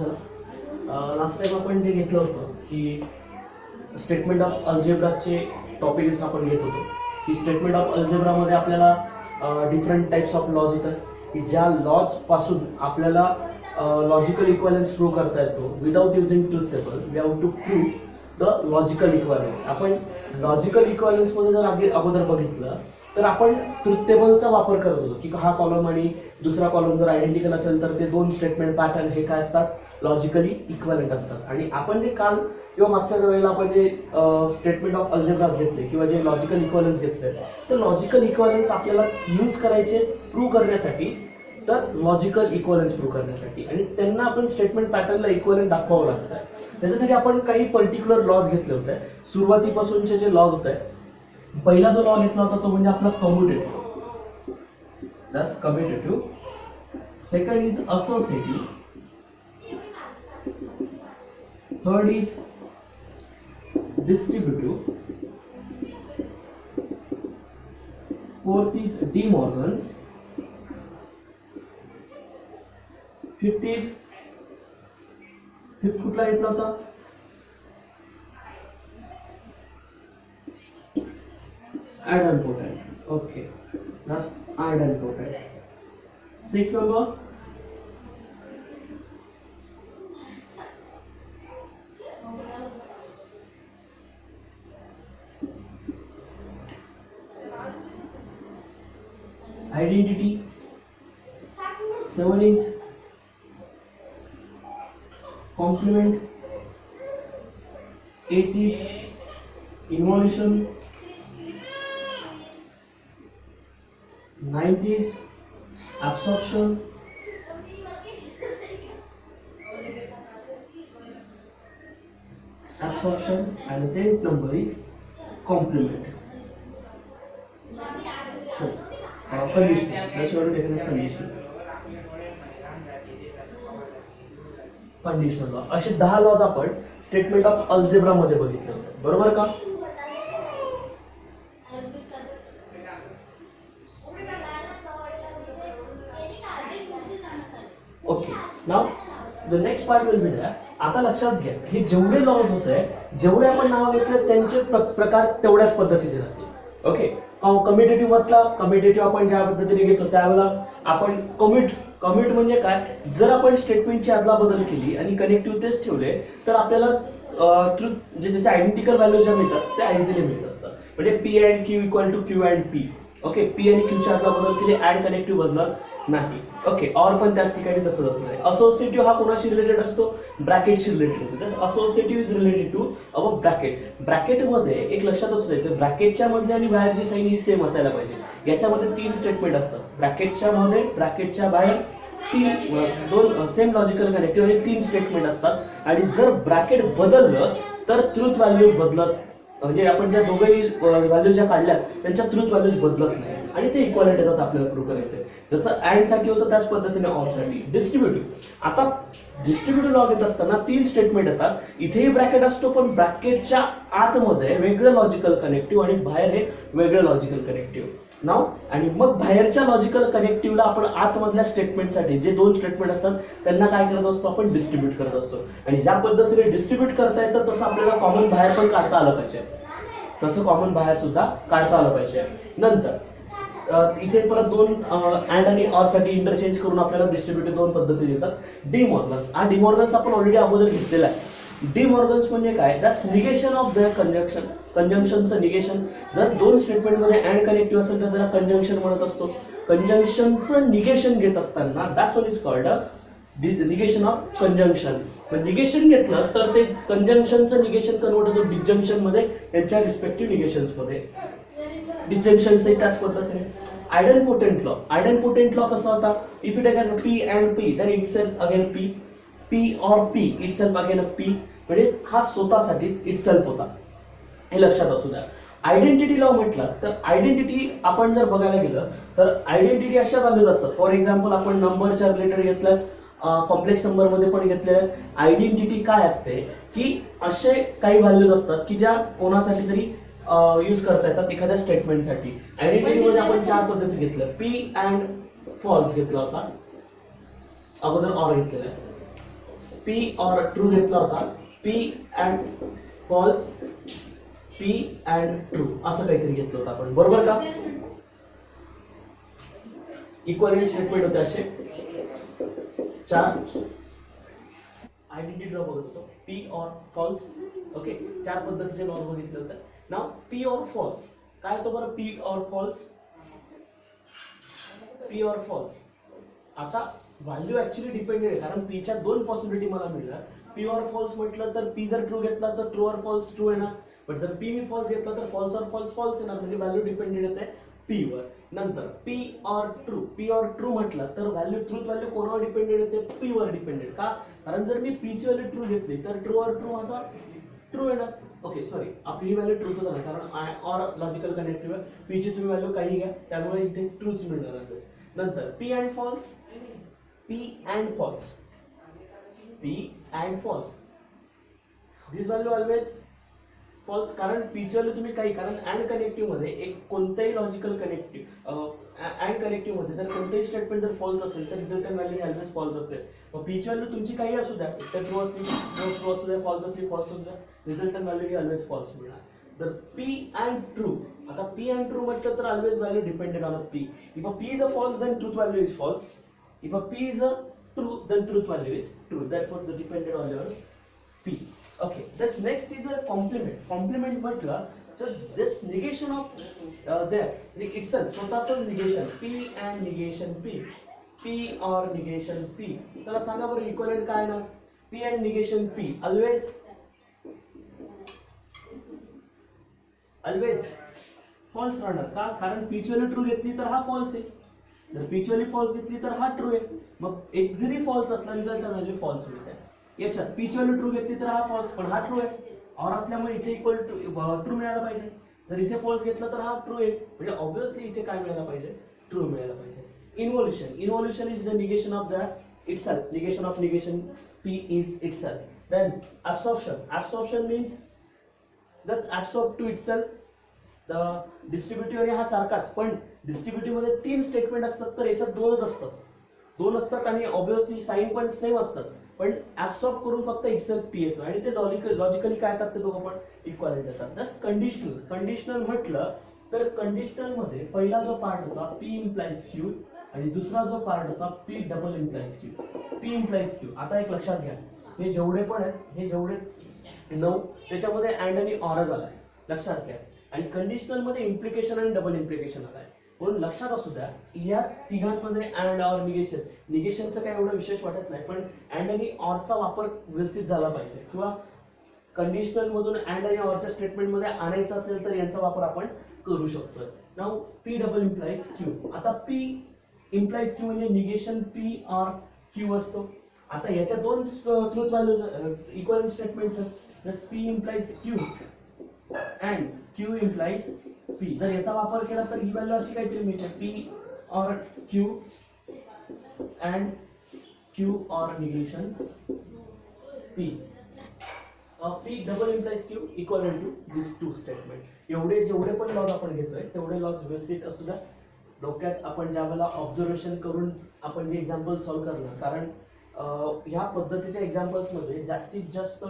चला last time आपण जे घेतलं होतं की स्टेटमेंट ऑफ अल्जेब्राचे टॉपिक्स आपण घेत होतो की स्टेटमेंट ऑफ अल्जेब्रामध्ये आपल्याला डिफरंट टाइप्स ऑफ लॉज येतात की ज्या लॉजपासून आपल्याला लॉजिकल इक्वलन्स प्रूव्ह करता येतो without using truth table. We have to prove the logical equivalence. आपण लॉजिकल इक्वलन्समध्ये जर अगोदर बघितलं तर आपण ट्रूथ टेबलचा वापर करत होतो की हा कॉलम आणि दुसरा कॉलम जर आयडेंटिकल असेल तर ते दोन स्टेटमेंट पॅटर्न हे काय असतात लॉजिकली इक्वलंट असतात. आणि आपण जे काल किंवा मागच्या वेळेला आपण जे स्टेटमेंट ऑफ अल्जेब्राज घेतले किंवा जे लॉजिकल इक्वलन्स घेतले तर लॉजिकल इक्वलन्स आपल्याला यूज करायचे प्रूव्ह करण्यासाठी तर लॉजिकल इक्वलन्स प्रूव्ह करण्यासाठी आणि त्यांना आपण स्टेटमेंट पॅटर्नला इक्वलंट दाखवावं लागतं. त्याच्यासाठी आपण काही पर्टिक्युलर लॉज घेतले होते. सुरुवातीपासूनचे जे लॉज होते पहिला जो लॉ घेतला होता तो म्हणजे आपला commutative. That's commutative. Second is associative. Third is distributive. Fourth is De Morgan's. Fifth कुठला घेतला होता idempotent. Okay, that's idempotent. Sixth number identity. Seven is complement. Eight is involution. Ninth is absorption. And the 10th number is complement. So condition. That's what we define as condition. Conditional law असे 10 lodge आपण statement of algebra मध्ये बघितले होते. बरोबर का? Okay. Now the next part will be that. आता लक्षात घ्या हे जेवढे लॉज होते जेवढे आपण नाव घेतले त्यांचे प्रकार तेवढ्याच पद्धतीचे राहतील. ओके. कम्युटेटिव्ह म्हटलं कम्युटेटिव्ह आपण ज्या पद्धतीने घेतो त्यावेळेला आपण कम्युट म्हणजे काय जर आपण स्टेटमेंटची अदलाबदल केली आणि कनेक्टिव्ह तेच ठेवले तर आपल्याला ट्रूथ जे त्याचे आयडेंटिकल व्हॅल्यू ज्या मिळतात त्या इझिली मिळत असतात. म्हणजे P and Q equal to Q and P. Okay. P आणि क्यूची अदलाबदल केली ऍड कनेक्टिव्ह बदलत नाही. ओके. और पण त्याच ठिकाणी तसंच असणार आहे. असोसिएटिव्ह हा कोणाशी रिलेटेड असतो ब्रॅकेटशी रिलेटेड असतो. Associative is related to our bracket. ब्रॅकेटमध्ये एक लक्षात असू द्यायचं ब्रॅकेटच्या मध्ये आणि बाहेरची साईन ही सेम असायला पाहिजे. याच्यामध्ये 3 स्टेटमेंट असतात. ब्रॅकेटच्या मध्ये ब्रॅकेटच्या बाहेर दोन सेम लॉजिकल कनेक्टिव्ह आणि 3 स्टेटमेंट असतात आणि जर ब्रॅकेट बदललं तर ट्रूथ व्हॅल्यू बदलत म्हणजे आपण ज्या दोघेही व्हॅल्यू ज्या काढल्या त्यांच्या ट्रूथ व्हॅल्यूज बदलत नाही आणि ते इक्वलंट येतात आपल्याला प्रूव्ह करायचंय. जसं ऍड साठी होतं त्याच पद्धतीने ऑर साठी. डिस्ट्रीब्युटिव्ह. आता डिस्ट्रीब्युटिव्ह लॉ घेत असताना 3 स्टेटमेंट येतात. इथेही ब्रॅकेट असतो पण ब्रॅकेटच्या आतमध्ये वेगळं लॉजिकल कनेक्टिव्ह आणि बाहेर हे वेगळं लॉजिकल कनेक्टिव्ह. नाव आणि मग बाहेरच्या लॉजिकल कनेक्टिव्हला आपण आतमधल्या स्टेटमेंटसाठी जे 2 स्टेटमेंट असतात त्यांना काय करत असतो आपण डिस्ट्रीब्यूट करत असतो. आणि ज्या पद्धतीने डिस्ट्रीब्यूट करता येतं तसं आपल्याला कॉमन बाहेर पण काढता आलं पाहिजे. तसं कॉमन बाहेर सुद्धा काढता आलं पाहिजे. नंतर इथे परत 2 अँड आणि ऑर साठी इंटरचेंज करून आपल्याला डिस्ट्रीब्युटिव्ह 2 पद्धती येतात. De Morgan's. हा डी मॉर्गन्स आपण ऑलरेडी अगोदर घेतलेला आहे. डी मॉर्गन्स म्हणजे काय that's negation of the conjunction. कंजंक्शनचं निगेशन. जर 2 स्टेटमेंटमध्ये अँड कनेक्टिव्ह असेल तर त्याला कंजंक्शन म्हणत असतो. कंजंक्शनचं निगेशन घेत असताना that's what is called negation of conjunction. Negation घेतलं तर ते कंजंक्शनचं निगेशन कन्वर्ट होतं डिस्जंक्शन मध्ये त्यांच्या रिस्पेक्टिव्ह निगेशन्स मध्ये. डिस्जंक्शनचंही त्याच पद्धतीने. आयडेंपोटेंट लॉ. आयडेंपोटेंट लॉ कसा होता if you take as P and P then itself again P. P और पी इटसेल्फ अगेन पी. म्हणजे हा स्वतःसाठीच इटसेल्फ होता हे लक्षात असू द्या. आयडेंटिटी लॉ म्हटलं तर आयडेंटिटी आपण जर बघायला गेलं तर आयडेंटिटी अशा व्हॅल्यूज असतात. फॉर एक्झाम्पल आपण नंबरच्या रिलेटेड घेतलं कॉम्प्लेक्स नंबर मध्ये पण घेतले. आयडेंटिटी काय असते की असे काही व्हॅल्यूज असतात की ज्या कोणासाठी तरी यूज करता येतात एखाद्या स्टेटमेंटसाठी. आयडेंटिटी मध्ये आपण 4 पद्धती घेतल्या. पी अँड फॉल्स घेतला होता अगोदर ऑर घेतलेला. पी और ट्रू घेतला होता, P and false, P and true असं काहीतरी घेतलं होतं आपण, बरोबर का? इक्वलेंट स्टेटमेंट होते असे 4 आयडेंटिटी ड्रॉ बघत होतो, पी और फॉल्स. ओके, 4 पद्धतीचे लॉज बघितले होते. नाव पी और फॉल्स काय होतं बरं? पी और फॉल्स, पी और फॉल्स. आता व्हॅल्यू ऍक्च्युली डिपेंडेड आहे, कारण पीच्या 2 पॉसिबिलिटी मला मिळणार. पी और फॉल्स म्हटलं तर पी जर ट्रू घेतला तर ट्रू और फॉल्स ट्रू येणार, पण जर पी फॉल्स घेतला तर फॉल्स और फॉल्स फॉल्स येणार, म्हणजे व्हॅल्यू डिपेंडेड येते पी वर. नंतर पी और ट्रू, पी और ट्रू म्हटलं तर व्हॅल्यू ट्रूथ व्हॅल्यू कोणावर डिपेंडेड येते? पी वर डिपेंडेड. का? कारण जर मी पी ची व्हॅल्यू ट्रू घेतली तर ट्रू और ट्रू माझा ट्रू येणार. ओके सॉरी, आपली ही व्हॅल्यू ट्रूच आहे, कारण और लॉजिकल कनेक्टिव्ह आहे. पी ची तुम्ही व्हॅल्यू काही घ्या, त्यामुळे इथे ट्रूच मिळणार आहे. नंतर P and false, P and false, P and false, this value always false, कारण पी ची व्हॅल्यू तुम्ही काही, कारण अँड कनेक्टिव्ह मध्ये एक कोणत्याही लॉजिकल कनेक्टिव्ह अँड कनेक्टिव्ह मध्ये जर कोणतेही स्टेटमेंट जर फॉल्स असेल तर रिझल्टंट व्हॅल्यू ऑलवेज फॉल्स असते. मग पी ची व्हॅल्यू तुमची काही असू द्या, तर ट्रू असली ट्रू असू द्या, फॉल्स असली फॉल्स असू द्या, रिझल्टंट व्हॅल्यू ही ऑलवेज फॉल्स मिळणार. तर पी अँड ट्रू, आता पी अँड ट्रू म्हटलं तर always value depended on P. If a P is a false then truth value is false. If a P is a true then truth value is true, therefore the depended on your p. Okay, that's next is a complement. Complement म्हटलं तर just negation of there itself, स्वतःच negation, p and negation p, p or negation p. चला सांगा बरं equivalent काय ना? p and negation p always false राहणार. का? कारण p ची व्हॅल्यू ट्रू घेतली तर हा फॉल्स आहे, जर पी ची व्हॅल्यू फॉल्स घेतली तर हा ट्रू आहे. मग एक जरी फॉल्स असला रिझल्ट व्हॅल्यू फॉल्स मिळते. याच्यात पी ची व्हॅल्यू ट्रू घेतली तर हा फॉल्स, पण हा ट्रू आहे. और असल्यामुळे इथे इक्वल टू ट्रू मिळायला पाहिजे. जर इथे फॉल्स घेतला तर हा ट्रू आहे, म्हणजे ऑब्विसली इथे काय मिळायला पाहिजे? ट्रू मिळायला पाहिजे. Involution, involution is the negation of the itself, negation of negation p is itself. Then absorption, absorption means thus absorb to itself. The distributive आणि हा सारखाच, पण डिस्ट्रीब्युटिव्ह मध्ये 3 स्टेटमेंट असतात तर याच्यात 2 असतात आणि ऑब्विसली साइन पण सेम असतात, पण ऍब्सॉर्ब करून फक्त इटसेल्फ पी येतो आणि ते लॉजिकली काय येतात ते दोघं पण इक्वलेंट येतात. जस्ट कंडिशनल, कंडिशनल म्हटलं तर कंडिशनल मध्ये पहिला जो पार्ट होता पी इम्प्लाइज क्यू आणि दुसरा जो पार्ट होता P double implies Q. P implies Q, आता एक लक्षात घ्या, हे जेवढे पण आहेत हे जेवढे 9 त्याच्यामध्ये अँड आणि ऑरच आलाय, लक्षात घ्या. आणि कंडिशनल मध्ये इम्प्लिकेशन आणि डबल इम्प्लिकेशन आलाय, म्हणून लक्षात असू द्या या तिघांमध्ये अँड और निगेशन, निगेशनचं काही एवढं विशेष वाटत नाही, पण अँड आणि ऑरचा वापर व्यवस्थित झाला पाहिजे, किंवा कंडिशनल मधून अँड आणि ऑरच्या स्टेटमेंट मध्ये आणायचं असेल तर यांचा वापर आपण करू शकतो. Now P double implies Q, आता पी इम्प्लाइज क्यू म्हणजे निगेशन पी और क्यू असतो. आता याच्या 2 ट्रूथ व्हॅल्यूज इक्वलेंट स्टेटमेंट आहेत, P implies Q and Q implies P. जर याचा वापर केला तर ही व्हॅल्यू अशी काहीतरी मिळते, P or Q and Q or negation P. P double implies Q equivalent to this 2 statement. एवढे जेवढे पण लॉज आपण घेतोय तेवढे लॉज व्यवस्थित असू द्या डोक्यात. आपण ज्या वेळेला ऑब्झर्वेशन करून आपण जे एक्झाम्पल सॉल्व्ह करणार, कारण ह्या पद्धतीच्या एक्झाम्पल्स मध्ये जास्तीत जास्त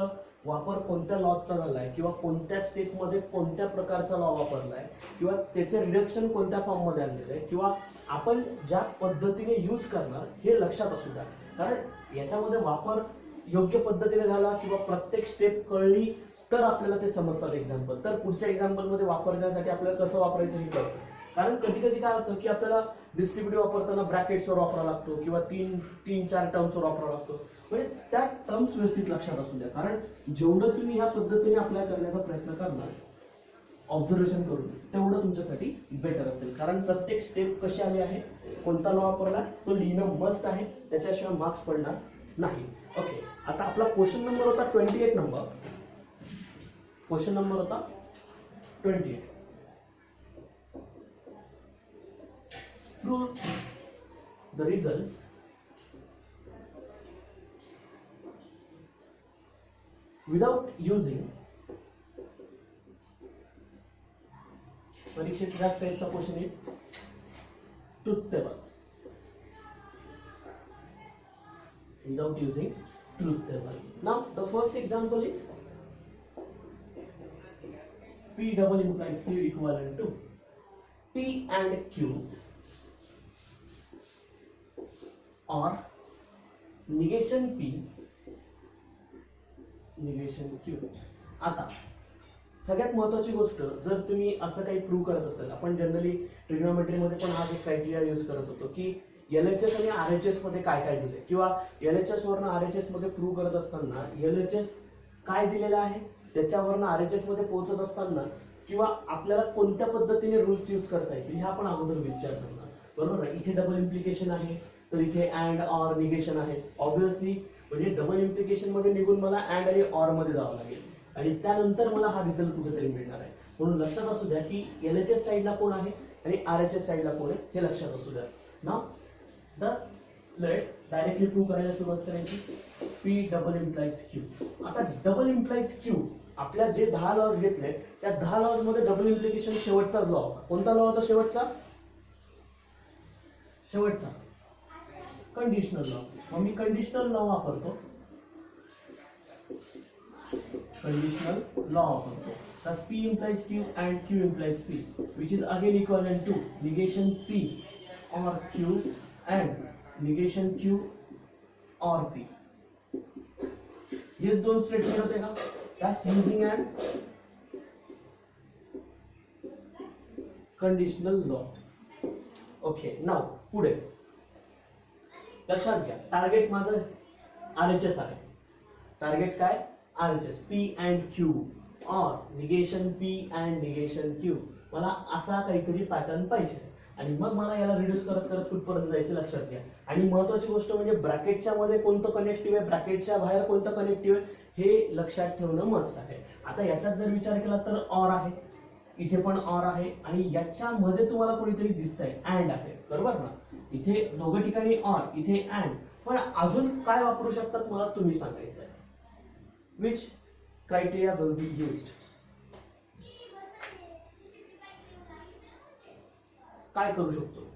वापर कोणत्या लॉजचा झालाय किंवा कोणत्या स्टेपमध्ये कोणत्या प्रकारचा लॉ वापरलाय किंवा त्याचे रिडक्शन कोणत्या फॉर्ममध्ये आणलेलं आहे किंवा आपण ज्या पद्धतीने यूज करणार हे लक्षात असू द्या. कारण याच्यामध्ये वापर योग्य पद्धतीने झाला किंवा प्रत्येक स्टेप कळली तर आपल्याला ते समजतात एक्झाम्पल, तर पुढच्या एक्झाम्पलमध्ये वापरण्यासाठी आपल्याला कसं वापरायचं हे कळतं. कारण कधी कधी काय होतं की आपल्याला डिस्ट्रीब्युटिव्ह वापरताना ब्रॅकेट्सवर वापरावा लागतो किंवा 3-4 टर्म्सवर वापरावा लागतो, म्हणजे त्या टर्म्स व्यवस्थित लक्षात असू द्या. कारण जेवढं तुम्ही ह्या पद्धतीने अप्लाय करण्याचा प्रयत्न करणार ऑब्झर्वेशन करून तेवढं तुमच्यासाठी बेटर असेल. कारण प्रत्येक स्टेप कशी आली आहे, कोणता लॉ वापरला तो लिहिणं मस्ट आहे, त्याच्याशिवाय मार्क्स पडणार नाही. ओके, आता आपला क्वेश्चन नंबर होता 28 नंबर. क्वेश्चन नंबर होता 28. Prove the results without using परीक्षेत ह्याच टाईपचा क्वेश्चन आहे truth table. Without using truth table. Now the first example is P double implies Q equivalent to P and Q or negation P negation Q. आता सगळ्यात महत्त्वाची गोष्ट, जर तुम्ही असं काही प्रूव्ह करत असाल, आपण जनरली ट्रिग्नोमेट्रीमध्ये पण हा एक क्रायटेरिया यूज करत होतो की LHS आणि RHS मध्ये काय काय दिले, किंवा LHS वरनं RHS मध्ये प्रूव्ह करत असताना LHS काय दिलेलं आहे त्याच्यावरनं RHS मध्ये पोहोचत असताना, किंवा आपल्याला कोणत्या पद्धतीने रूल्स यूज करता येतील हे आपण अगोदर विचार करणार, बरोबर आहे. इथे डबल इम्प्लिकेशन आहे, तर इथे अँड ऑर निगेशन आहे. ऑब्विसली म्हणजे डबल इम्प्लिकेशन मध्ये निघून मला अँड आणि ऑर मध्ये जावं लागेल आणि त्यानंतर मला हा रिझल्ट कुठेतरी मिळणार आहे. म्हणून लक्षात असू द्या की LHS साईडला कोण आहे आणि RHS साईडला कोण आहे हे लक्षात असू द्या. नाव दस लेट डायरेक्टली प्रूव्ह करायला सुरुवात करायची. P double implies Q. आता डबल इम्प्लाइज Q आपल्या जे 10 लॉज घेतले त्या 10 लॉज मध्ये डबल इम्प्लिकेशन शेवटचा लॉ होता. कोणता लॉ होता शेवटचा कंडिशनल लॉ. मग मी कंडिशनल लॉ वापरतो, thus P implies Q and Q implies P, which is again equivalent to negation P or Q and negation Q or P. ये दोन स्टेटमेंट होते का? That's using an conditional law. Okay, now पुढे लक्षात घ्या, target माझं RHS आहे. Target काय? RHS P and Q or negation P and negation Q. मला असा काहीतरी पॅटर्न पाहिजे आणि मग मला याला रिड्यूस करत करत कुठपर्यंत जायचं लक्षात घ्या. आणि महत्त्वाची गोष्ट म्हणजे ब्रॅकेटच्या मध्ये कोणतं कनेक्टिव्ह आहे, ब्रॅकेटच्या बाहेर कोणतं कनेक्टिव्ह आहे हे लक्षात ठेवणं मस्ट आहे. आता याच्यात जर विचार केला तर ऑर आहे, इथे पण ऑर आहे आणि याच्यामध्ये तुम्हाला कोणीतरी दिसतंय अँड आहे, बरोबर ना. इथे दोघं ठिकाणी ऑर, इथे अँड. पण अजून काय वापरू शकतात मला तुम्ही सांगायचं आहे. Which criteria will be used? काय करू शकतो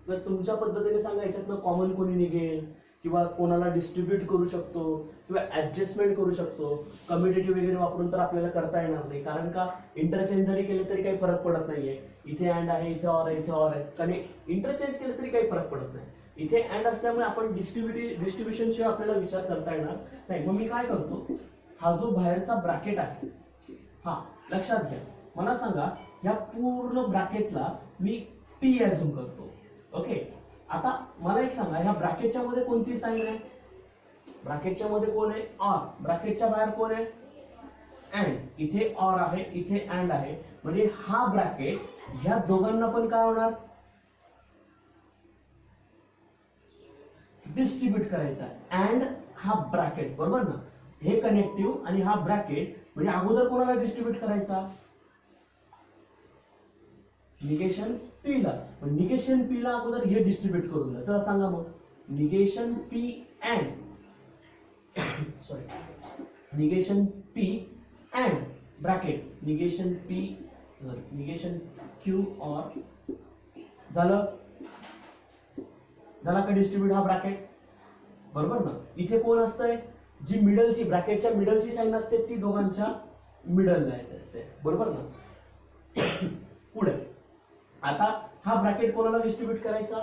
जर तुमच्या पद्धतीने सांगायचं ना, कॉमन कोणी निघेल किंवा कोणाला डिस्ट्रीब्यूट करू शकतो किंवा ऍडजस्टमेंट करू शकतो. कम्युटेटिव्ह वगैरे वापरून तर आपल्याला करता येणार नाही, कारण का इंटरचेंज जरी केले तरी काही फरक पडत नाहीये. इथे अँड आहे, इथे ऑर आहे, इथे ऑर आहे, आणि इंटरचेंज केले तरी काही फरक पडत नाही. इथे अँड असल्यामुळे आपण डिस्ट्रीब्युशन शिवाय आपल्याला विचार करता येणार नाही. मग मी काय करतो, हा जो बाहेरचा ब्रॅकेट आहे हा लक्षात घ्या. मला सांगा या पूर्ण ब्रॅकेटला मी P ऍझ्युम करतो. ओके, आता मला एक सांगा, ह्या ब्रॅकेटच्या मध्ये कोणती साईन आहे? ब्रॅकेटच्या मध्ये कोण आहे? ऑर. ब्रॅकेटच्या बाहेर कोण आहे? अँड. इथे ऑर आहे, इथे अँड आहे, म्हणजे हा ब्रॅकेट ह्या दोघांना पण काय होणार? डिस्ट्रीब्यूट करायचा आहे. अँड हा ब्रॅकेट, बरोबर ना. हे कनेक्टिव्ह आणि हा ब्रॅकेट, म्हणजे अगोदर कोणाला डिस्ट्रीब्यूट करायचा? निगेशन P ला. निगेशन P ला अगोदर हे डिस्ट्रीब्यूट करून द्या. चला सांगा मग, negation P and sorry negation P and bracket negation P negation Q और झालं का डिस्ट्रीब्यूट हा ब्रॅकेट, बरोबर ना. इथे कोण असतंय? जी मिडलची, ब्रॅकेटच्या मिडलची साईन असते ती दोघांच्या मिडलला येत असते, बरोबर ना. पुढे आता हा ब्रॅकेट कोणाला डिस्ट्रीब्यूट करायचा?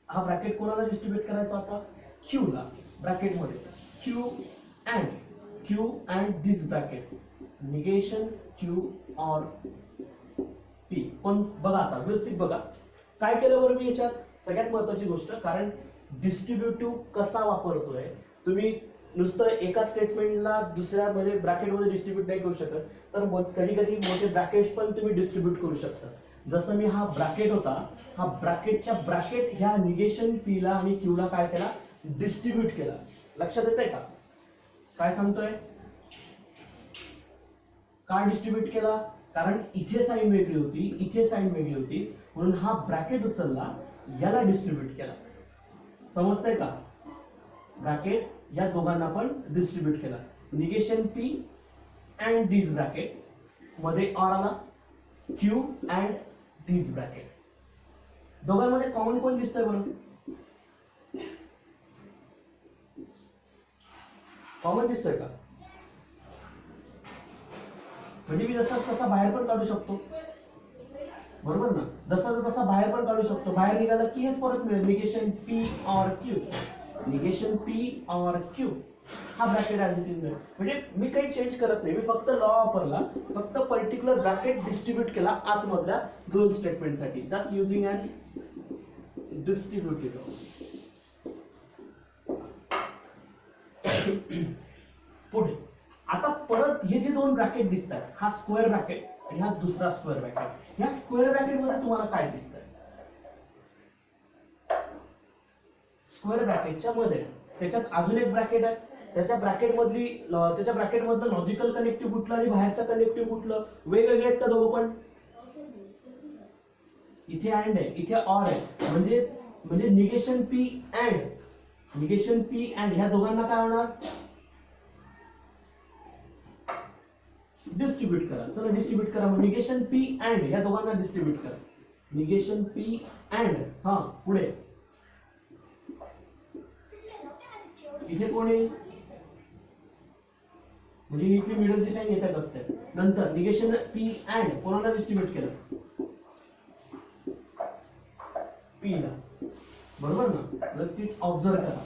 हा ब्रॅकेट कोणाला डिस्ट्रीब्यूट करायचा? आता Q ला. ब्रॅकेट मध्ये Q and this bracket negation Q और P. पण बघा आता व्यवस्थित बघा काय केलं बरं मी याच्यात. सगळ्यात महत्वाची गोष्ट, कारण डिस्ट्रीब्युटिव्ह कसा वापरतोय तुम्ही, नुसतं एका स्टेटमेंटला दुसऱ्यामध्ये ब्रॅकेटमध्ये डिस्ट्रीब्यूट नाही करू शकत, तर कधी कधी मोठे ब्रॅकेट पण तुम्ही डिस्ट्रीब्यूट करू शकता. जसं मी हा ब्रॅकेट होता, हा ब्रॅकेटच्या ब्रॅकेट ह्या निगेशन P ला आणि Q ला काय केला? डिस्ट्रीब्यूट केला. लक्षात येतंय का काय सांगतोय? काय डिस्ट्रीब्यूट केला? कारण इथे साईन वेगळी होती, इथे साईन वेगळी होती, म्हणून हा ब्रॅकेट उचलला, याला डिस्ट्रीब्यूट केला. समजतंय का? ब्रॅकेट या दोघांना पण डिस्ट्रीब्यूट केला. Negation P and this bracket मध्ये ऑर आला, Q अँड दिस ब्रॅकेट. दोघांमध्ये कॉमन कोण दिसतंय बरं? कॉमन दिसतोय का? म्हणजे मी जसा तसा बाहेर पण काढू शकतो, बरोबर ना? जसा तसा बाहेर पण काढू शकतो. बाहेर निघाला की हेच परत मिळेल, negation P or Q. Negation P or Q हा ब्रॅकेट ऍज इट इज मिळेल. म्हणजे मी काही चेंज करत नाही, मी फक्त लॉ वापरला, फक्त पर्टिक्युलर ब्रॅकेट डिस्ट्रीब्यूट केला आतमधल्या दोन स्टेटमेंटसाठी. Just using and distributed. पुढे आता परत हे जे दोन ब्रॅकेट दिसतात, हा स्क्वेअर ब्रॅकेट आणि हा दुसरा स्क्वेअर ब्रॅकेट. या स्क्वेअर ब्रॅकेट मध्ये तुम्हाला काय दिसतंय? स्क्वेअर ब्रॅकेटच्या मध्ये त्याच्यात अजून एक ब्रॅकेट आहे. त्याच्या ब्रॅकेट मधलं लॉजिकल कनेक्टिव्ह कुठलं आणि बाहेरचं कनेक्टिव्ह कुठलं? वेगवेगळे आहेत का दोघं पण? इथे अँड आहे, इथे ऑर आहे. म्हणजे निगेशन पी अँड ह्या दोघांना काय होणार? डिस्ट्रीब्यूट करा. चला डिस्ट्रीब्यूट करा. मग निगेशन पी अँड ह्या दोघांना डिस्ट्रीब्यूट करा. Negation P and. हा पुढे इथे कोण आहे? म्हणजे इथली मिडलची साईन याच्यात असते. नंतर निगेशन पी अँड कोणाला डिस्ट्रीब्यूट केलं? पी ला, बरोबर ना? व्यवस्थित ऑब्झर्व करा,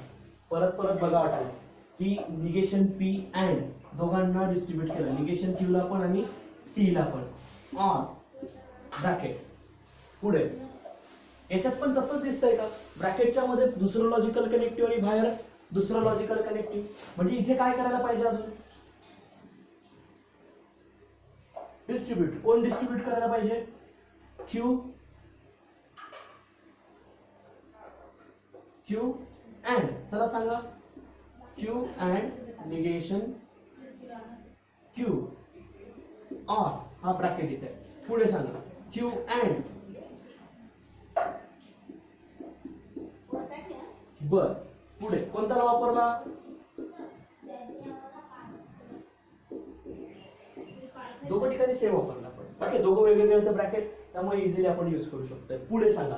परत बघा वाटल्यास की निगेशन पी अँड दोघांना डिस्ट्रीब्यूट केलं, निगेशन क्यू ला पण आणि टी ला पण. Or bracket. पुढे याच्यात पण तसंच दिसतंय का? ब्रॅकेटच्या मध्ये दुसरं लॉजिकल कनेक्टिव्ह आणि बाहेर दुसरं लॉजिकल कनेक्टिव्ह. म्हणजे इथे काय करायला पाहिजे अजून? डिस्ट्रीब्यूट. कोण डिस्ट्रीब्यूट करायला पाहिजे? Q and. चला सांगा. Q and negation Q or हा ब्रॅकेट इथे. पुढे सांगा. क्यू अँड बर. पुढे कोणता लॉ वापरला? दोघं ठिकाणी सेम वापरला आपण. ओके, दोघं वेगवेगळे होते ब्रॅकेट, त्यामुळे इझिली आपण युज करू शकतो. पुढे सांगा.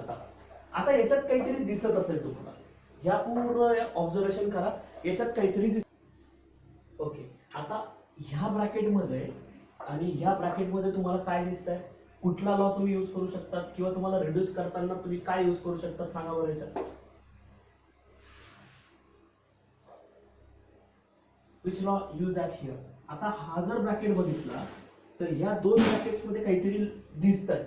आता याच्यात काहीतरी दिसत असेल तुम्हाला, ह्या पूर्ण ऑब्झर्वेशन करा. याच्यात काहीतरी ओके. आता ह्या ब्रॅकेटमध्ये आणि ह्या ब्रॅकेटमध्ये तुम्हाला काय दिसतंय? कुठला लॉ तुम्ही यूज करू शकता किंवा तुम्हाला रिड्यूस करताना तुम्ही काय यूज करू शकता सांगा बरं याच्यात. Which law use at here? आता हा जर ब्रॅकेट बघितला तर या दोन ब्रॅकेट्स मध्ये काहीतरी दिसतंय.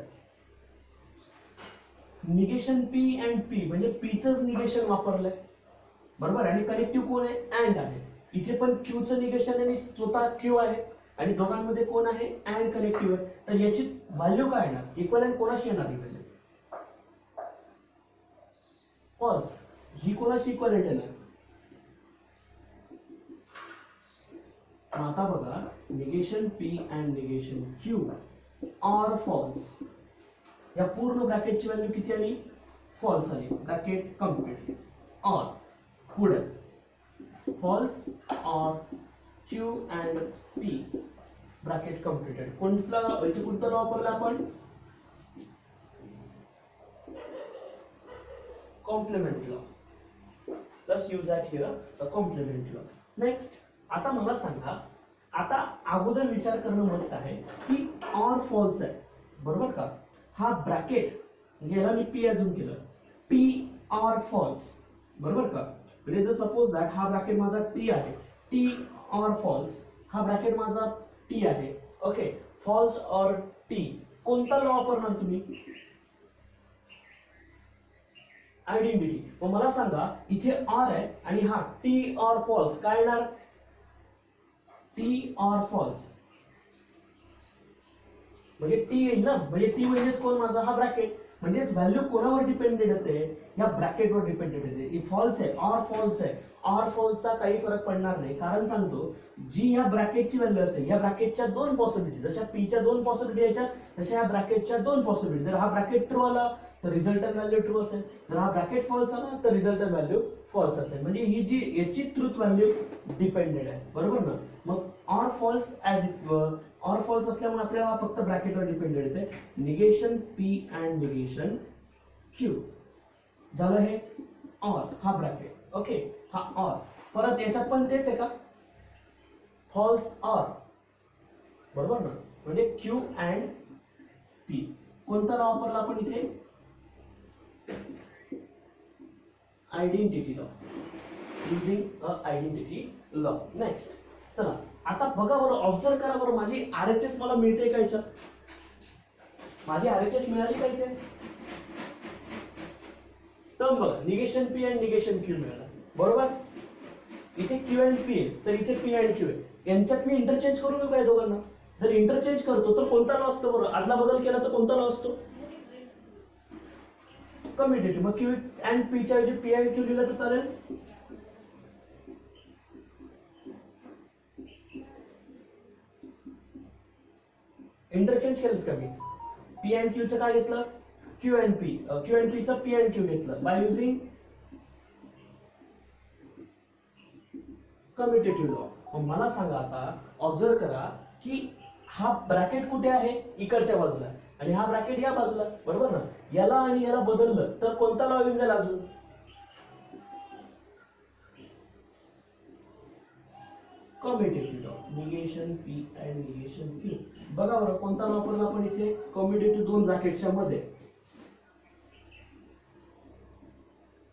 निगेशन पी अँड पी म्हणजे पीचंच निगेशन वापरलंय, बरोबर. आणि कनेक्टिव्ह कोण आहे? अँड आहे. इथे पण क्यूचं निगेशन आणि स्वतः क्यू आहे आणि दोघांमध्ये कोण आहे? अँड कनेक्टिव्ह आहे. तर याची व्हॅल्यू काय येणार? इक्वलंट कोणाशी येणार? ही व्हॅल्यू फॉल्स. ही कोणाशी इक्वलंट येणार? आता बघा, negation P and negation Q or false. या पूर्ण ब्रॅकेटची व्हॅल्यू किती आली? फॉल्स आली. Bracket complete. ऑर पुढे false or Q and P bracket completed. कोणता लॉ वापरला आपण? Complement law. Let's use that here, the complement law. Next, आता मला सांगा, आता अगोदर विचार करणं मस्त आहे की ऑर फॉल्स आहे, बरोबर का? हा ब्रॅकेट याला मी पी अजून केलं, पी ऑर फॉल्स, बरोबर का? म्हणजे जर सपोज दॅट हा ब्रॅकेट माझा टी आहे, टी ऑर फॉल्स, हा ब्रॅकेट माझा टी आहे. ओके, फॉल्स ऑर टी, कोणता लॉ वापरणार तुम्ही? आयडेंटिटी. मग मला सांगा, इथे ऑर आहे आणि हा टी ऑर फॉल्स, काय येणार? टी ऑर फॉल्स म्हणजे टी येईल ना. म्हणजे टी म्हणजेच कोण? माझा हा ब्रॅकेट. म्हणजेच व्हॅल्यू कोणावर डिपेंडेड होते? या ब्रॅकेटवर डिपेंडेड होते. फॉल्स आहे, ऑर फॉल्स आहे, ऑर फॉल्सचा काही फरक पडणार नाही. कारण सांगतो, जी या ब्रॅकेटची व्हॅल्यू असेल, या ब्रॅकेटच्या दोन पॉसिबिलिटी, जशा पीच्या दोन पॉसिबिलिटी याच्या, तशा या ब्रॅकेटच्या दोन पॉसिबिलिटी. जर हा ब्रॅकेट ट्रू आला तर रिझल्टंट व्हॅल्यू ट्रू असेल, जर हा ब्रॅकेट फॉल्स आला तर रिझल्टंट व्हॅल्यू फॉल्स असेल. म्हणजे ही जी याची ट्रूथ व्हॅल्यू डिपेंडेड आहे, बरोबर ना? मग or false as it or false असल्यामुळे आपल्याला फक्त ब्रॅकेटवर डिपेंडेड येते. Negation P and negation Q झालं हे ऑर हा ब्रॅकेट. ओके, हा ऑर परत याच्यात पण तेच आहे का, फॉल्स ऑर, बरोबर ना. म्हणजे क्यू अँड पी. कोणता लॉ वापरला आपण इथे, identity law, using a identity law. Next चला आता बघा बरं, ऑब्झर्व करा बरं, माझी RHS मला मिळते का याच्यात, माझी RHS मिळाली का इथे. टर्म बघा, negation P and negation Q मिळाला, बरोबर. इथे क्यू अँड पी आहे तर इथे पी अँड क्यू आहे. यांच्यात मी इंटरचेंज करू नका दोघांना. जर इंटरचेंज करतो तर कोणता लॉ असतो बरोबर, आदला बदल केला तर कोणता लॉ असतो, कम्युटेटिव्ह. मग क्यू अँड पी च्या ऐवजी पी अँड क्यू लिहिलं तर चालेल. इंटरचेंज केलं का मी, पी अँड क्यू चं काय घेतलं, क्यू अँड पी चं पी अँड क्यू घेतलं बाय युझिंग कम्युटेटिव्ह लॉ. मला सांगा आता, ऑब्झर्व करा की हा ब्रॅकेट कुठे आहे, इकडच्या बाजूला, आणि हा ब्रॅकेट या बाजूला, बरोबर ना. याला आणि याला बदललं तर कोणता लॉ येऊन जाईल अजून, commutative law, negation P and negation Q. बघा बरं कोणता लॉ वापरला आपण इथे, कम्युटेटिव्ह दोन ब्रॅकेटच्या मध्ये,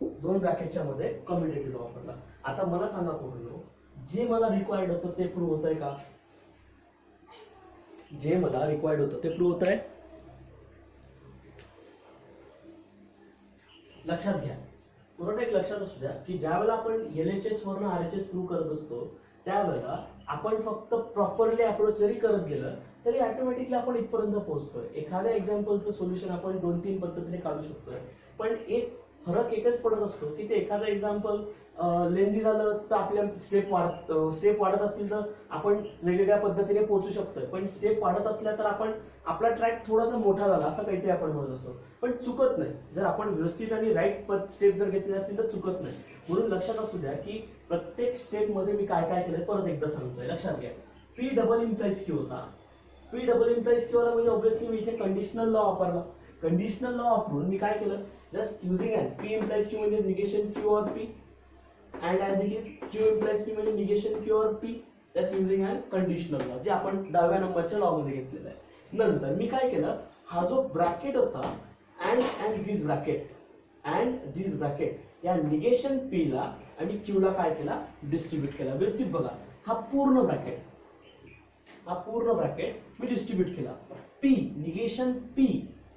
दोन ब्रॅकेटच्या मध्ये कम्युटेटिव्ह लॉ वापरला. आता मला सांगा पोरांनो, जे मला रिक्वायर्ड होतं ते प्रूव्ह होतंय का, जे मला रिक्वायर्ड होतं ते प्रूव्ह होतंय. लक्षात घ्या, पुन्हा एक लक्षात असू द्या की ज्या वेळेला आपण LHS वरून RHS प्रूव्ह करत असतो त्यावेळेला आपण फक्त प्रॉपरली अप्रोच जरी करत गेलं तरी ऑटोमॅटिकली आपण इथपर्यंत पोहोचतोय. एखाद्या एक्झाम्पलचं सोल्युशन आपण 2-3 पद्धतीने काढू शकतोय, पण एक फरक एकच पडत असतो की ते एखादं एक्झाम्पल लेंदी झालं तर आपल्या स्टेप वाढत असतील तर आपण वेगवेगळ्या पद्धतीने पोहोचू शकतोय, पण स्टेप वाढत असल्या तर आपण आपला ट्रॅक थोडासा मोठा झाला असं काहीतरी आपण म्हणत असतो, पण चुकत नाही. जर आपण व्यवस्थित आणि राईट स्टेप जर घेतले असतील तर चुकत नाही. म्हणून लक्षात असू द्या की प्रत्येक स्टेप मध्ये मी काय काय केलंय परत एकदा सांगतोय. लक्षात घ्या, पी डबल इम्प्लाइज क्यू होता. पी डबल इम्प्लाइज क्यू वाला म्हणजे ऑब्व्हियसली मी इथे कंडिशनल लॉ वापरला. कंडिशनल लॉ वापरून मी काय केलं, just using and P implies Q म्हणजे negation Q or P, and as it is Q implies P म्हणजे negation Q or P, just using and conditional law, जे आपण 10व्या नंबरच्या लॉ मध्ये घेतलेलं आहे. नंतर मी काय केलं, हा जो ब्रॅकेट होता अँड दिस ब्रॅकेट या निगेशन पी ला आणि क्यू ला काय केला, डिस्ट्रीब्यूट केला. व्यवस्थित बघा, हा पूर्ण ब्रॅकेट मी डिस्ट्रीब्यूट केला. P negation P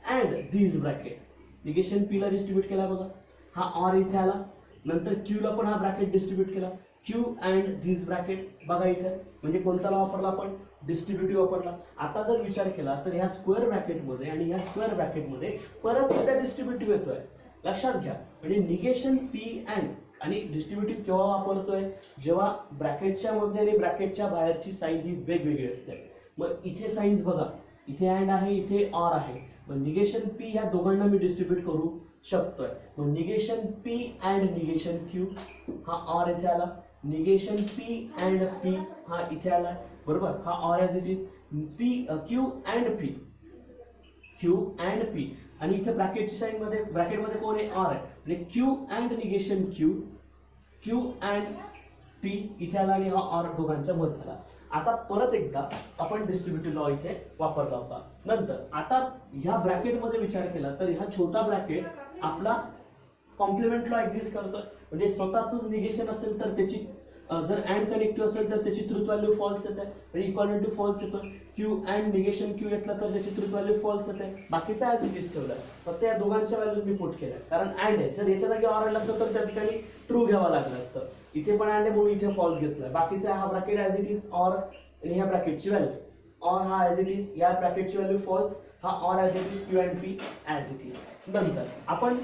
and this bracket, negation P ला डिस्ट्रीब्यूट केला बघा, हा ऑर इथे आला. नंतर क्यू ला पण हा ब्रॅकेट डिस्ट्रीब्यूट केला, क्यू अँड दिस ब्रॅकेट बघा इथे, म्हणजे कोणता लॉ वापरला आपण, डिस्ट्रीब्युटिव्ह वापरला. आता जर विचार केला तर ह्या स्क्वेअर ब्रॅकेटमध्ये आणि ह्या स्क्वेअर ब्रॅकेटमध्ये परत एकदा डिस्ट्रीब्युटिव्ह येतोय. लक्षात घ्या, म्हणजे निगेशन पी अँड आणि डिस्ट्रीब्युटिव्ह केव्हा वापरतोय, जेव्हा ब्रॅकेटच्या मध्ये आणि ब्रॅकेटच्या बाहेरची साईन ही वेगवेगळी असते. मग इथे साईन्स बघा, इथे अँड आहे, इथे ऑर आहे, मग निगेशन पी ह्या दोघांना मी डिस्ट्रीब्यूट करू शकतोय. मग negation P and negation Q, हा ऑर इथे आला, निगेशन पी अँड पी हा इथे आला, बरोबर. हा or as it is P Q and P आणि इथे ब्रॅकेटच्या साईन मध्ये ब्रॅकेटमध्ये कोण आहे, ऑर आहे, म्हणजे Q and negation Q and P इथे आला आणि हा ऑर दोघांच्या मध्ये आला. आता परत एकदा आपण डिस्ट्रीब्युटिव्ह लॉ इथे वापरला होता. नंतर आता ह्या ब्रॅकेटमध्ये विचार केला तर हा छोटा ब्रॅकेट आपला कॉम्प्लिमेंट लॉ एक्झिस्ट करतोय, म्हणजे स्वतःच निगेशन असेल तर त्याची जर अँड कनेक्टिव्ह असेल तर त्याची ट्रुथ व्हॅल्यू फॉल्स येते, म्हणजे इक्वल टू फॉल्स येतो. क्यू अँड निगेशन क्यू घेतला तर त्याची ट्रुथ व्हॅल्यू फॉल्स येते. बाकीचा ॲज इट इज ठेवलाय, फक्त या दोघांच्या व्हॅल्यूज मी पुट केल्या, कारण अँड आहे. जर याच्या जागी ऑर आला असतं तर त्या ठिकाणी ट्रू घ्यावा लागलं असतं. इथे पण अँड आहे म्हणून इथे फॉल्स घेतलाय. बाकीचा हा bracket as it is or आणि ह्या ब्रॅकेटची व्हॅल्यू ऑर हा ॲज इट इज, या ब्रॅकेटची व्हॅल्यू फॉल्स, हा or as it is, Q and P as it is. नंतर आपण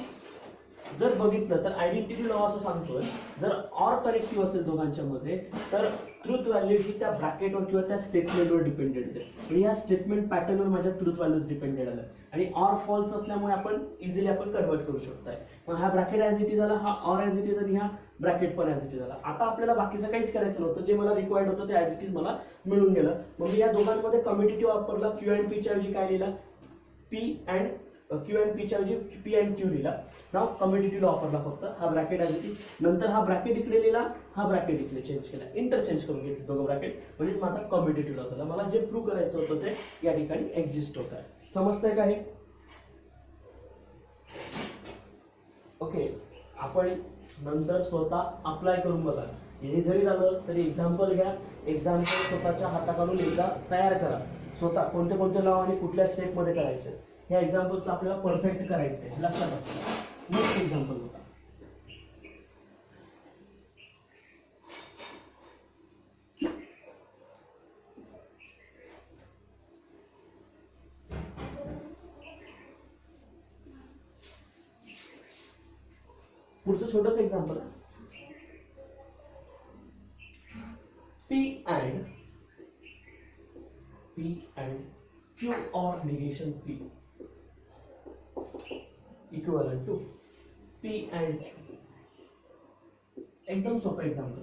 जर बघितलं तर आयडेंटिटी लॉ असं सांगतोय, जर ऑर कनेक्टिव्ह असेल दोघांच्या मध्ये तर ट्रुथ व्हॅल्यू ही त्या ब्रॅकेटवर किंवा त्या स्टेटमेंटवर डिपेंडेड आहे. म्हणजे या स्टेटमेंट पॅटर्नवर माझ्या ट्रुथ व्हॅल्यूज डिपेंडेड आल्या आणि ऑर फॉल्स असल्यामुळे आपण इझिली कन्वर्ट करू शकतोय. मग हा ब्रॅकेट ॲज इट इज झाला, हा ऑर ॲज इट इज आणि हा ब्रॅकेट पण ॲज इट इज झाला. आता आपल्याला बाकीचं काहीच करायचं नव्हतं, जे मला रिक्वायर्ड होतं ते ॲज इट इज मला मिळून गेलं. मग मी या दोघांमध्ये कम्युटेटिव्ह वापरला, क्यू अँड पी च्या ऐवजी काय लिहिला, पी अँड क्यू अँड पीच्या ऐवजी पी अँड क्यू लिहिला. नाव कम्युटेटिव्ह लॉ वापरला फक्त. हा ब्रॅकेट आहे, नंतर हा ब्रॅकेट इकडे लिहिला, हा ब्रॅकेट इकडे चेंज केला, इंटरचेंज करून घेतले दोघं ब्रॅकेट, म्हणजे माझा कम्युटेटिव्ह लॉ झाला. मला जे प्रूव्ह करायचं होतं ते या ठिकाणी एक्झिस्ट होत आहे. समजतंय का हे? ओके, आपण नंतर स्वतः अप्लाय करून बघा. हे जरी झालं तरी एक्झाम्पल घ्या, एक्झाम्पल स्वतःच्या हाताखालून एकदा तयार करा. स्वतः कोणते कोणते लॉ आणि कुठल्या स्टेपमध्ये करायचे ह्या एक्झाम्पल्स आपल्याला परफेक्ट करायचे आहे, लक्षात असतं. नेक्स्ट एक्झाम्पल होता. पुढचं छोटंसं एक्झाम्पल आहे. P and Q or negation P equivalent to P and Q. एकदम सोपं एक्झाम्पल,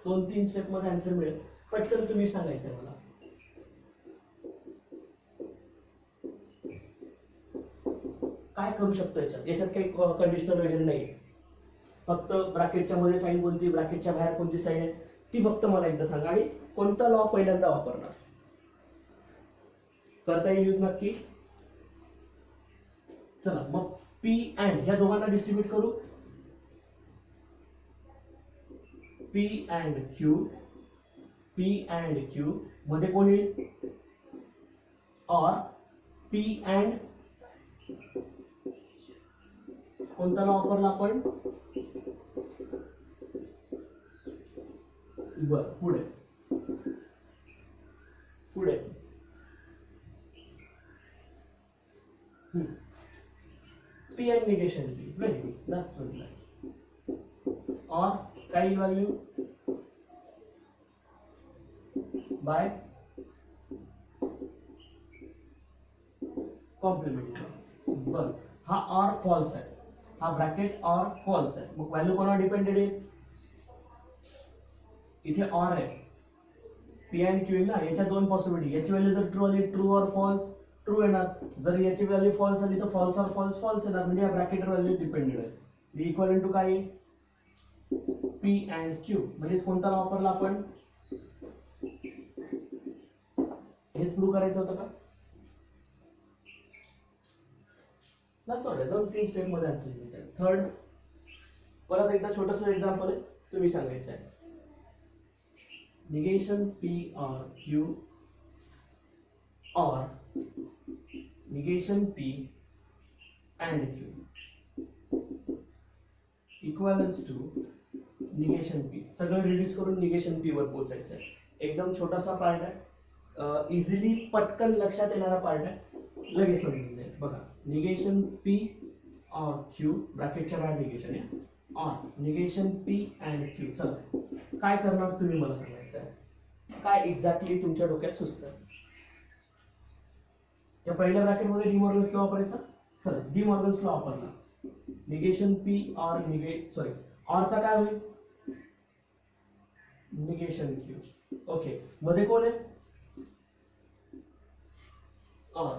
2-3 स्टेप मध्ये आन्सर मिळेल. पटकन तुम्ही सांगायचंय मला. काय करू शकतो याच्यात काही कंडिशनल वगैरे नाही. फक्त ब्रॅकेटच्या मध्ये साईन कोणती, ब्रॅकेटच्या बाहेर कोणती साईन आहे ती फक्त मला एकदा सांगा, आणि कोणता लॉ पहिल्यांदा वापरणार करता येईल यूज नक्की. चला मग पी अँड ह्या दोघांना डिस्ट्रीब्यूट करू. पी अँड क्यू मध्ये कोण येईल, और पी अँड कोणता लॉ वापरला आपण, बर पुढे पुढे P end negation P, very good, last one line. और काही व्हॅल्यू बाय कॉम्प्लिमेंट. बर हा और फॉल्स आहे, हा ब्रॅकेट और फॉल्स आहे, मग व्हॅल्यू कोणावर डिपेंडेड आहे, इथे और आहे. पी अँड क्यू ना, याच्या दोन पॉसिबिलिटी, याची व्हॅल्यू जर ट्रू आली ट्रू और फॉल्स ट्रू येणार, जर याची व्हॅल्यू फॉल्स आली तर फॉल्स और फॉल्स फॉल्स येणार, म्हणजे या ब्रॅकेटवर व्हॅल्यू डिपेंडेड आहे. इक्वल टू काय, पी अँड क्यू. म्हणजे कोणता वापरला आपण, हेच प्रूव्ह करायचं होतं का, नसतं. 2-3 स्टेप मध्ये आन्सर. थर्ड परत एकदा छोटस एक्झाम्पल आहे, तुम्ही सांगायचं आहे. negation P or Q or negation P and Q equivalents to negation P. सगळं रिड्यूस करून निगेशन P वर पोहोचायचं आहे. एकदम छोटासा पार्ट आहे, इझिली पटकन लक्षात येणारा पार्ट आहे, लगेच समजून जाईल. बघा, निगेशन P और Q ब्रॅकेटच्या बाहेर निगेशन आहे, और निगेशन P and Q. चला काय करणार तुम्ही मला सांगायचं आहे, काय एक्झॅक्टली तुमच्या डोक्यात सुचतं. या पहिल्या ब्रॅकेट मध्ये डिमॉर्गन्स लॉ वापरायचा. चला डिमॉर्गन्स लॉ वापरला, निगेशन पी और ऑरचा काय होईल, निगेशन क्यू. ओके, मध्ये कोण आहे,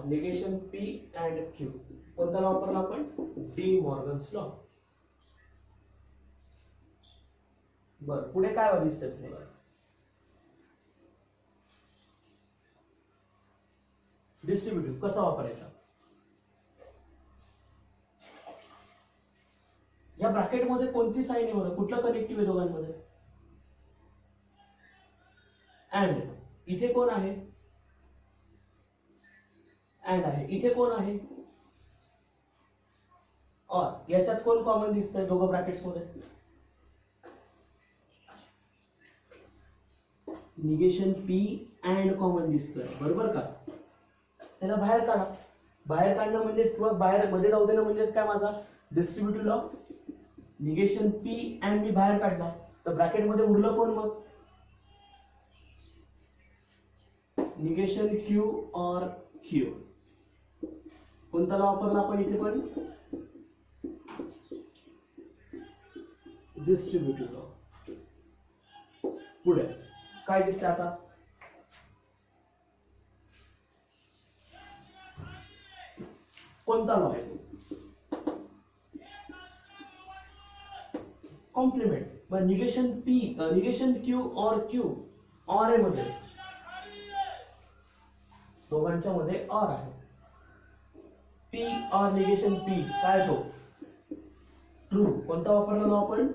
निगेशन पी अँड क्यू. कोणता लॉ वापरला आपण, डिमॉर्गन्स लॉ. बर पुढे काय दिसतंय तुम्हाला, डिस्ट्रीब्युटिव्ह कसा वापरायचा. या ब्रॅकेट मध्ये कोणती साईन आहे बरं, कुठला कनेक्टिव्ह आहे दोघांमध्ये, अँड. इथे कोण आहे, अँड आहे. इथे कोण आहे, और. याच्यात कोण कॉमन दिसतंय दोघं ब्रॅकेट्स मध्ये, निगेशन पी अँड कॉमन दिसतोय, बरोबर का. त्याला बाहेर काढा. बाहेर काढणं म्हणजेच किंवा बाहेर मध्ये जाऊ देणं म्हणजेच काय, माझा distributive law. Negation P and मी बाहेर काढला तर ब्रॅकेट मध्ये उरलं कोण मग, निगेशन क्यू और क्यू. कोणता लॉ वापरला आपण इथे पण, डिस्ट्रीब्युटिव्ह लॉ. पुढे काय दिसतंय आता, कोणता लॉ आहे? कॉम्प्लिमेंट. मग negation P, negation Q or Q और आहे मध्ये, दोघांच्या मध्ये और आहे. पी और निगेशन पी काय तो ट्रू. कोणता वापरला ना आपण?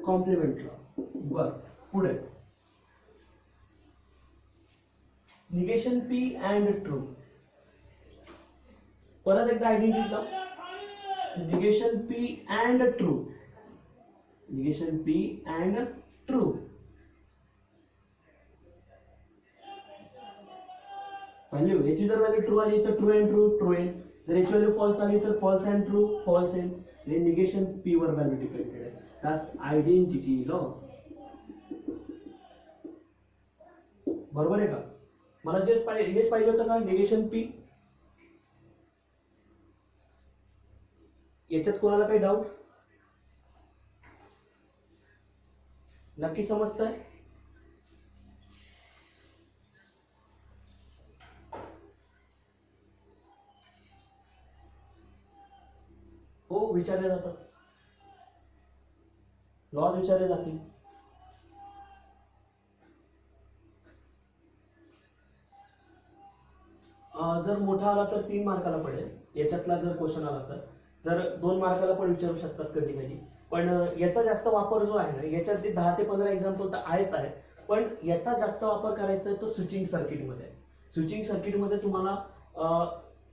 Complement law. बर, पुढे निगेशन पी अँड ट्रू. परत एकदा identity law. Negation P and true, negation P and true. Value याची जर व्हॅल्यू ट्रू आली तर ट्रू अँड ट्रू ट्रू येईल. जर याची व्हॅल्यू फॉल्स आली तर फॉल्स अँड ट्रू फॉल्स येईल. हे निगेशन पी वर व्हॅल्यू डिपेंडेड आहे. that's identity law. बरोबर आहे का? मला हेच पाहिजे होतं का? Negation P. याच्यात कोणाला काही डाऊट? नक्की समजतंय? हो, विचारले जातात. लॉज विचारले जातील. जर मोठा आला तर 3 मार्काला पडेल. याच्यातला जर क्वेश्चन आला तर, जर 2 मार्काला पण विचारू शकतात कधी कधी. पण याचा जास्त वापर जो आहे ना, याच्यात 10 ते 15 एक्झाम्पल तर आहेच आहे, पण याचा जास्त वापर करायचा आहे तो स्विचिंग सर्किटमध्ये. स्विचिंग सर्किटमध्ये तुम्हाला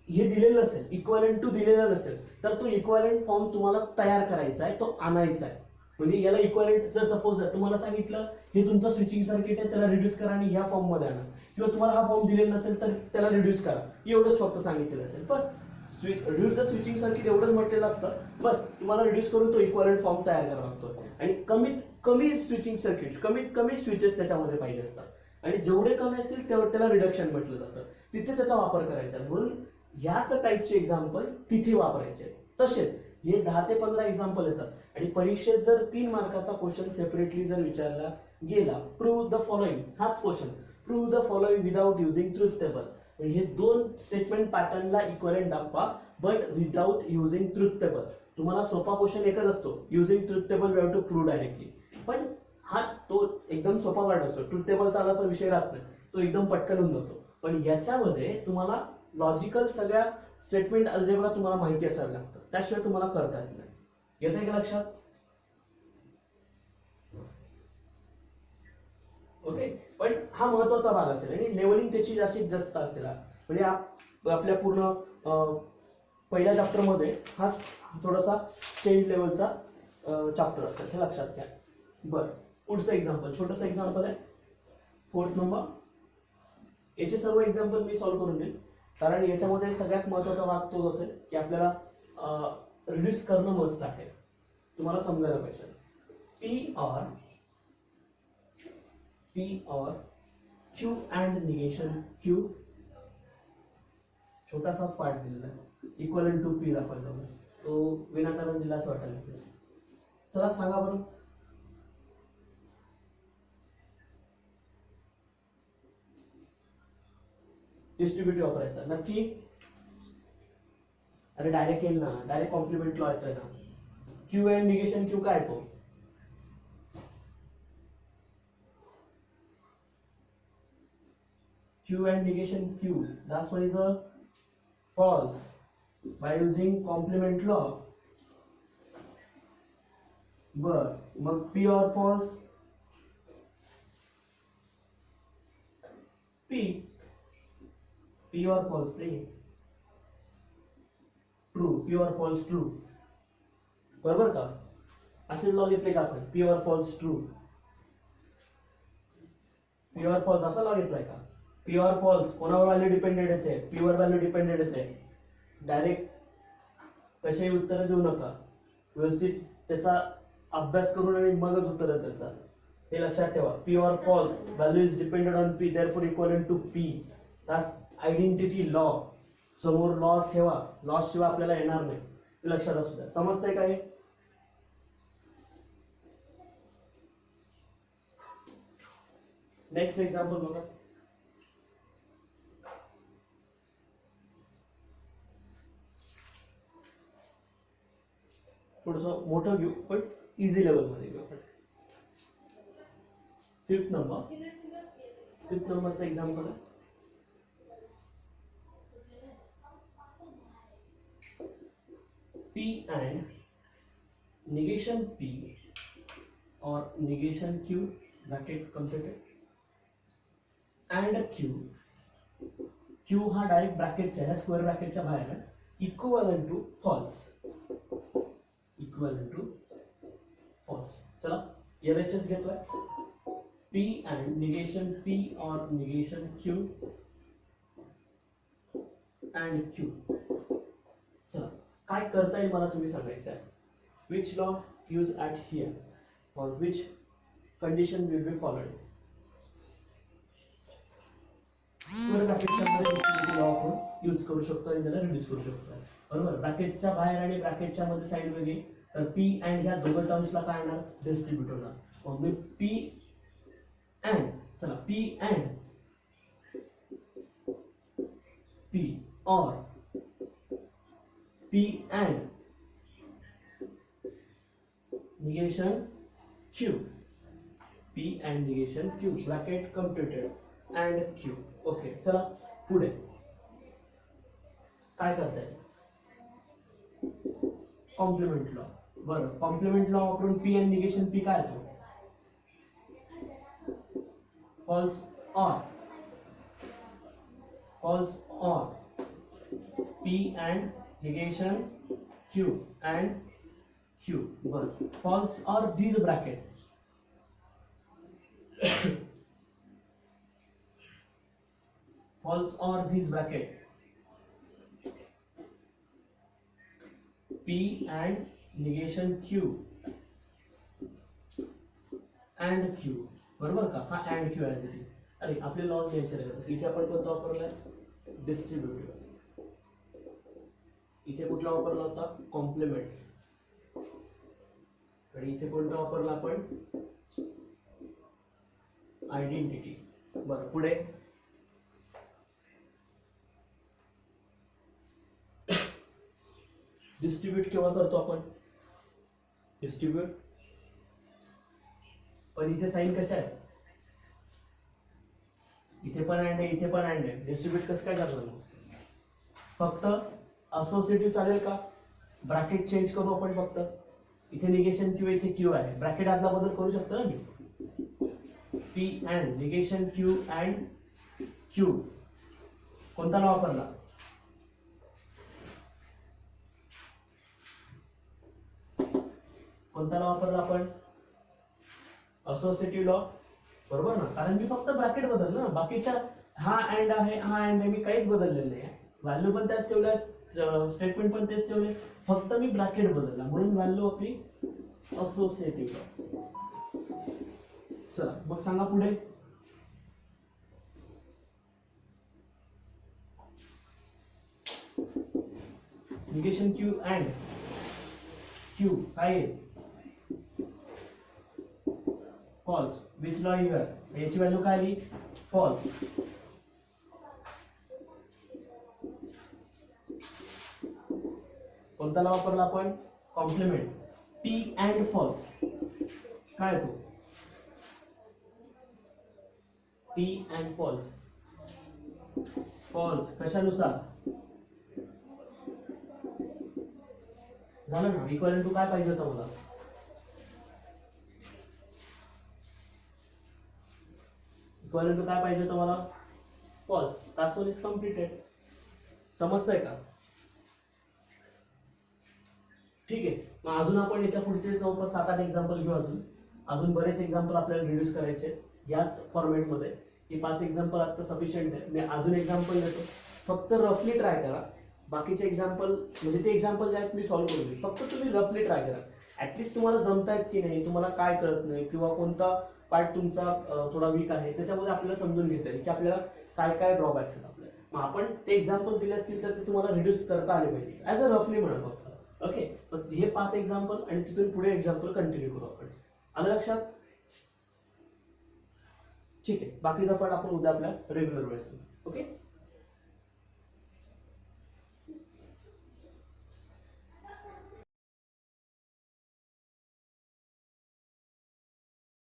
हे दिलेलं नसेल, इक्वलंट टू दिलेला नसेल, तर तो इक्वलंट फॉर्म तुम्हाला तयार करायचा आहे, तो आणायचा आहे. म्हणजे याला इक्वलंट जर सपोज तुम्हाला सांगितलं हे तुमचं स्विचिंग सर्किट आहे, त्याला रिड्यूस करा आणि ह्या फॉर्म मध्ये आणा, किंवा तुम्हाला हा फॉर्म दिलेला नसेल तर त्याला रिड्यूस करा, एवढंच फक्त सांगितलेलं असेल. बस रिड्यूस द स्विचिंग सर्किट एवढंच म्हटलेलं असतं. बस तुम्हाला रिड्यूस करून तो इक्वलंट फॉर्म तयार करावा लागतो. आणि कमीत कमी स्विचिंग सर्किट, कमीत कमी स्विचेस त्याच्यामध्ये पाहिजे असतात, आणि जेवढे कमी असतील तेवढं त्याला रिडक्शन म्हटलं जातं. तिथे त्याचा वापर करायचा. म्हणून ह्याच टाईपचे एक्झाम्पल तिथे वापरायचे. तसेच हे 10 ते 15 एक्झाम्पल येतात. आणि परीक्षेत जर 3 मार्काचा क्वेश्चन सेपरेटली जर विचारला गेला, प्रूव्ह द फॉलोइंग, हाच question, prove the following without using truth table. हे 2 स्टेटमेंट पॅटर्नला इक्वलंट दाखवा, but without using truth table. तुम्हाला सोपा क्वेश्चन एकच असतो, using truth table we have to prove directly. पण हाच तो एकदम सोपा पार्ट असतो. ट्रुथ टेबलचा आला तर विषय राहत नाही, तो एकदम पटकन होऊन जातो. पण याच्यामध्ये तुम्हाला लॉजिकल सगळ्या स्टेटमेंट अल्जेब्रा तुम्हाला माहिती असावं लागतं, त्याशिवाय तुम्हाला करता येत नाही. येतंय का लक्षात? ओके. पण हा महत्वाचा भाग असेल आणि लेवलिंग त्याची जास्तीत जास्त असेल. म्हणजे आपल्या पूर्ण पहिल्या चॅप्टर मध्ये हा थोडासा चेंज लेवलचा चॅप्टर असेल, हे लक्षात घ्या. बरं, पुढचं एक्झाम्पल, छोटंसं एक्झाम्पल आहे 4th नंबर. याचे सर्व एक्झाम्पल मी सॉल्व्ह करून देईल, कारण याच्यामध्ये सगळ्यात महत्वाचा भाग तोच असेल की आपल्याला रिड्यूस करणं मस्ट आहे. तुम्हाला समजायला पाहिजे. P or Q and negation Q, छोटासा पार्ट दिलेला आहे, इक्वलंट टू P दाखवायला, तो विनाकारण दिला असं वाटायला. चला सांगा बरं. डिस्ट्रीब्युटिव्ह वापरायचा नक्की? अरे डायरेक्ट येईल ना, डायरेक्ट कॉम्प्लिमेंट लॉ येतोय ना. Q and negation Q काय तो? Q and negation Q, that's why is a false by using complement law. बर, मग P or false? P or false नाही, true. P or false true, बरोबर का? असे लॉ घेतले का आपण? P or false true, P or false असा लॉ घेतलाय का? P or false कोणावर व्हॅल्यू डिपेंडेंट येते? P वर व्हॅल्यू डिपेंडेंट येते. डायरेक्ट कशाही उत्तर देऊ नका, व्यवस्थित त्याचा अभ्यास करून आणि मगच उत्तर त्याचा, हे लक्षात ठेवा. P or false, value is dependent on P, therefore equivalent to P. That's identity law. समोर लॉज ठेवा, लॉज शिवाय आपल्याला येणार नाही, हे लक्षात असू द्या. समजतंय का हे? नेक्स्ट एक्झाम्पल बघा. थोडंसं मोठं घेऊ पण इझी लेवलमध्ये घेऊ आपण. फिफ्थ नंबरचा एक्झाम्पल आहे. P and negation P or negation Q bracket completed and Q. Q हा डायरेक्ट ब्रॅकेटच्या आहे, स्क्वेअर ब्रॅकेटच्या बाहेर आहे, इक्वलंट टू फॉल्स. चला LHS घेतोय. P and negation P or negation Q and Q. चला काय करता येईल मला तुम्ही सांगायचं आहे. Which law use at here or which condition will be followed. Square ब्रॅकेटच्या मध्ये डिस्ट्रीब्युटिव्ह लॉ आपण यूज करू शकतो आणि त्याला रिड्यूस करू शकतो. बरोबर, ब्रॅकेटच्या बाहेर आणि ब्रॅकेटच्या मध्ये साईड वेगळी, तर पी अँड ह्या दोघं टर्म्सला काय येणार, डिस्ट्रीब्युटिव्ह होणार. मग मी पी अँड, चला पी अँड पी और P and negation Q. P and negation Q. Bracket completed and Q. Okay. चला पुढे काय करताय. Complement law. बरं, कॉम्प्लिमेंट लॉ वापरून P and negation P काय येतो, false or P and negation Q and Q. But false or these bracket. False or these bracket. P and negation Q and Q. बरोबर का, हा and Q as it is. अरे आपले lodge घ्यायचे राहतात. इथे आपण कोणता वापरलाय, डिस्ट्रीब्युटिव्ह. इथे कुठला वापरला होता, कॉम्प्लिमेंट. आणि इथे कोणता वापरला आपण, आयडेंटिटी. बरं पुढे डिस्ट्रीब्यूट केव्हा करतो आपण, डिस्ट्रीब्यूट. पण इथे साईन कशा आहेत, इथे पण अँड आहे, इथे पण अँड आहे. डिस्ट्रीब्यूट कसं काय करणार, फक्त असोसिएटिव्ह चालेल का, ब्रॅकेट चेंज करू आपण फक्त. इथे निगेशन क्यू, इथे क्यू आहे, ब्रॅकेट आदला बदल करू शकतो ना मी. P and negation Q and Q. कोणता लॉ वापरला, आपण असोसिएटिव्ह लॉ. बरोबर ना, कारण मी फक्त ब्रॅकेट बदललं ना, बाकीच्या हा अँड आहे, हा अँड आहे, मी काहीच बदललेलं नाही. व्हॅल्यू पण त्याच ठेवल्या, स्टेटमेंट पण तेच ठेवले, फक्त मी ब्रॅकेट बदलला, म्हणून व्हॅल्यू आपली असोसिएटिव्ह लॉ. चला मग सांगा पुढे. निगेशन क्यू अँड क्यू काय आहे, फॉल्स. विच लॉ हिअर, याची व्हॅल्यू काय आली, फॉल्स. कोणता लॉ वापरला आपण, कॉम्प्लिमेंट. पी अँड फॉल्स काय तो, पी अँड फॉल्स. फॉल्स कशानुसार, झालं ना. इक्वल टू काय पाहिजे होतं मला, इक्वल टू काय पाहिजे होतं मला, false. Task one is completed. समजतंय का, ठीक आहे. मग अजून आपण याच्या पुढचे जवळपास 7-8 एक्झाम्पल घेऊ. अजून बरेच एक्झाम्पल आपल्याला रिड्यूस करायचे याच फॉर्मॅटमध्ये. ही 5 एक्झाम्पल आता सफिशियंट आहे. मी अजून एक्झाम्पल देतो, फक्त रफली ट्राय करा. बाकीचे एक्झाम्पल म्हणजे ते एक्झाम्पल जे आहेत मी सॉल्व्ह करून देईल, फक्त तुम्ही रफली ट्राय करा. ऍटलीस्ट तुम्हाला जमतायत की नाही, तुम्हाला काय कळत नाही, किंवा कोणता पार्ट तुमचा थोडा वीक आहे, त्याच्यामध्ये आपल्याला समजून घेता येईल की आपल्याला काय काय ड्रॉबॅक्स आहेत आपल्याला. मग आपण ते एक्झाम्पल दिले असतील तर ते तुम्हाला रिड्यूस करता आले पाहिजे, ॲज अ रफली म्हणा फक्त. ओके, पण हे 5 एक्झाम्पल आणि तिथून पुढे एक्झाम्पल कंटिन्यू करू आपण. आलं लक्षात, ठीक आहे. बाकीचा पार्ट आपण उद्या आपल्या रेग्युलर वेळेत.